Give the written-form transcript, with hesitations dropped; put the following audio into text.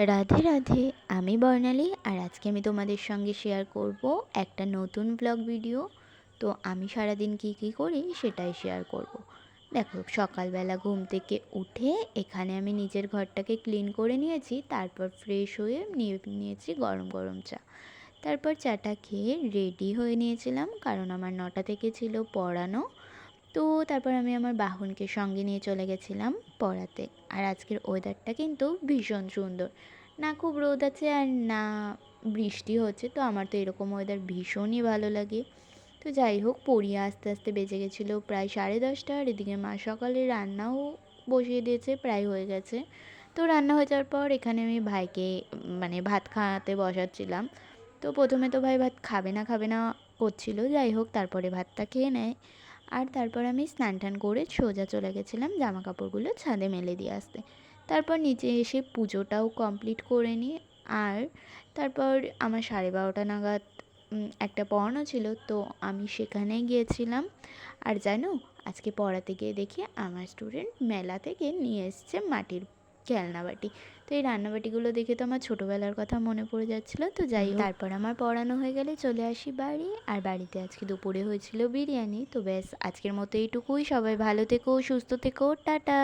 রাধে রাধে। আমি বর্ণালী, আর আজকে আমি তোমাদের সঙ্গে শেয়ার করব একটা নতুন ব্লগ ভিডিও। তো আমি সারাদিন কী করি সেটাই শেয়ার করব। দেখো, সকালবেলা ঘুম থেকে উঠে এখানে আমি নিজের ঘরটাকে ক্লিন করে নিয়েছি, তারপর ফ্রেশ হয়ে নিয়েছি গরম গরম চা। তারপর চাটা খেয়ে রেডি হয়ে নিয়েছিলাম, কারণ আমার 9টা থেকে ছিল পড়ানো। তো তারপর আমি আমার বাহনকে সঙ্গে নিয়ে চলে গেছিলাম পড়াতে। আর আজকের ওয়েদারটা কিন্তু ভীষণ সুন্দর, না খুব রোদ আছে আর না বৃষ্টি হচ্ছে। তো আমার তো এরকম ওয়েদার ভীষণই ভালো লাগে। তো যাই হোক, পড়িয়ে আস্তে আস্তে বেজে গেছিলো প্রায় 10:30, আর এদিকে মা সকালে রান্নাও বসিয়ে দিয়েছে, প্রায় হয়ে গেছে। তো রান্না হয়ে যাওয়ার পর এখানে আমি ভাইকে ভাত খাওয়াতে বসাচ্ছিলাম। তো প্রথমে তো ভাই ভাত খাবে না করছিল, যাই হোক তারপরে ভাতটা খেয়ে নেয়। আর তারপর আমি স্নান টান করে সোজা চলে গেছিলাম জামা কাপড়গুলো ছাদে মেলে দিয়ে আসতে। তারপর নিচে এসে পুজোটাও কমপ্লিট করে নিই। আর তারপর আমার 12:30 নাগাদ একটা পড়ানো ছিল, তো আমি সেখানে গিয়েছিলাম। আর জানো, আজকে পড়াতে গিয়ে দেখি আমার স্টুডেন্ট মেলা থেকে নিয়ে এসছে মাটির খেলনাবাটি। তো এই রান্নাবাটিগুলো দেখে তো আমার ছোটোবেলার কথা মনে পড়ে যাচ্ছিলো। তো যাই হোক, তারপর আমার পড়ানো হয়ে গেলে চলে আসি বাড়ি। আর বাড়িতে আজকে দুপুরে হয়েছিল বিরিয়ানি। তো ব্যাস, আজকের মতো এইটুকুই। সবাই ভালো থেকো, সুস্থ থেকো, টাটা।